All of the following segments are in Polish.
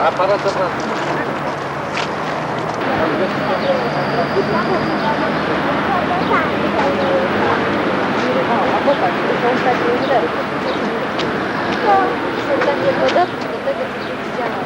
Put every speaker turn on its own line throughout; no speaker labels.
Aparat zabrany. A popatrz, to są takie lidery. Są takie dodatki do tego, co się widziało.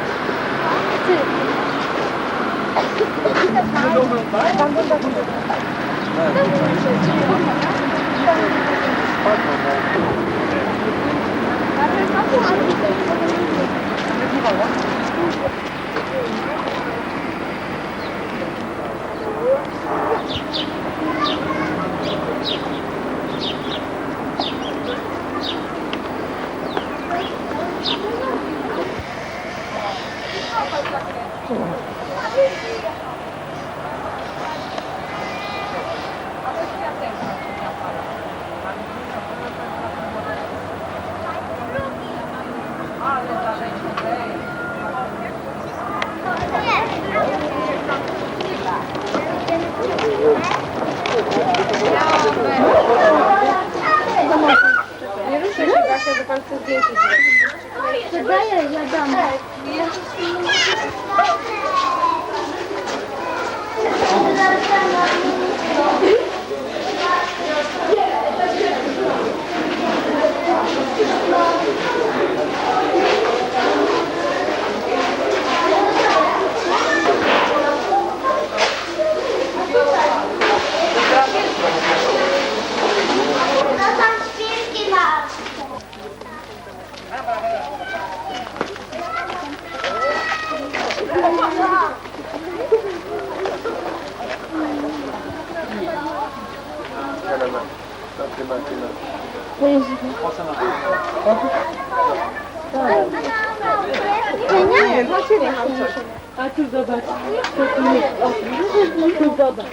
Nie ruszaj się, Basia, że pan chce zdjęcie zrobić.
Daję, ja dam.
A tu zobacz, co tu jest. Tu zobacz.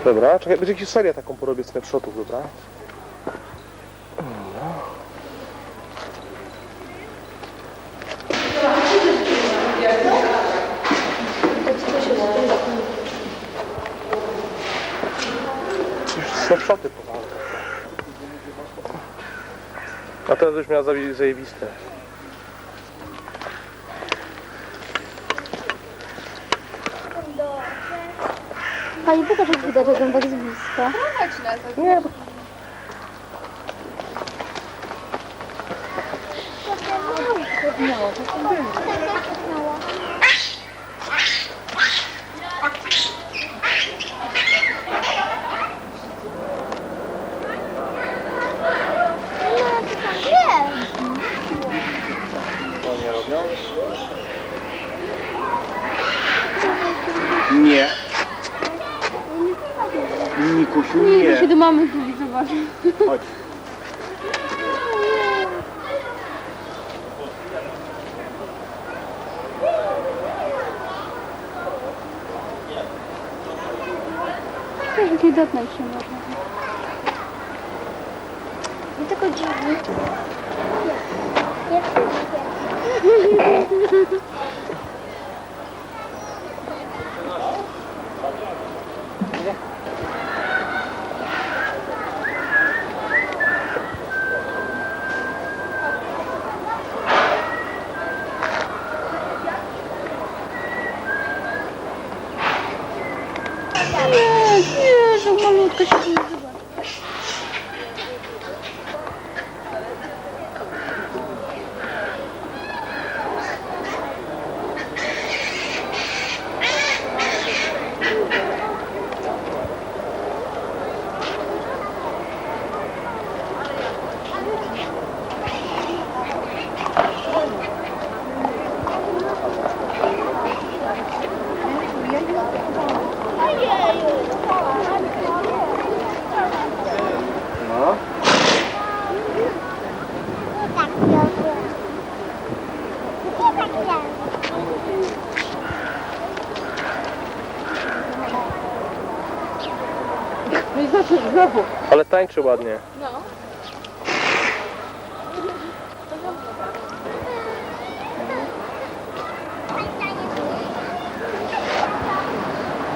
Dobra, czekaj, będzie jakąś serię taką porobię snapshotów, dobra? Już snapshoty powalę. A teraz już miała zajebiste.
Pani pokaż, jak widać, że ten tak z bliska.
Nie, to nie robią.
Nie. Nikusiu,
Nie, to się
nie.
do mamy tu zobaczy.
Chodź.
Takie dotknąć się można.
Nie tylko dziwny. Nie
Znowu.
Ale tańczy ładnie.
No.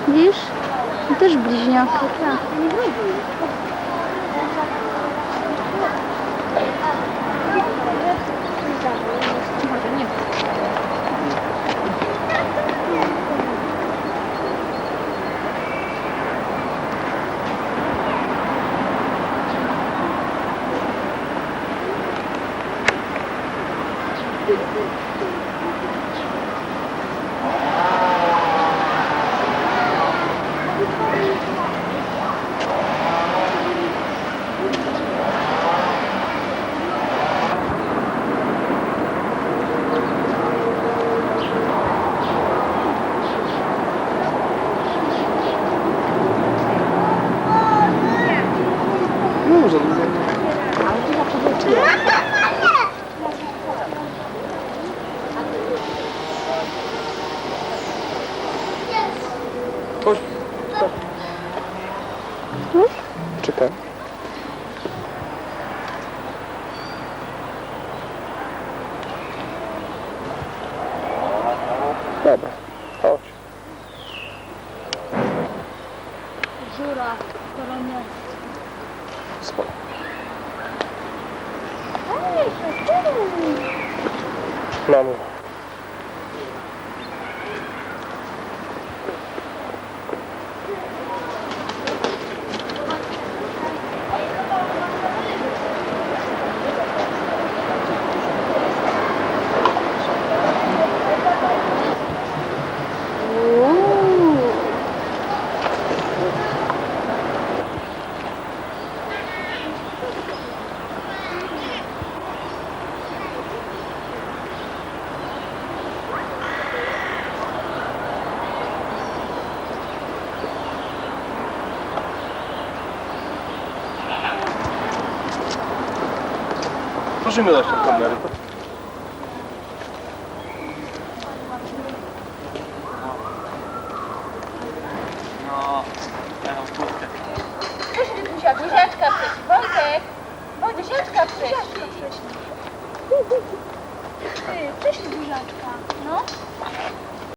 Widzisz? Też bliźniak. Tak.
No, że... Chodź. Czekaj. Dobra, chodź.
Żura, kolonia.
Spoko. Mamy. Proszę mi dać tę kamerę.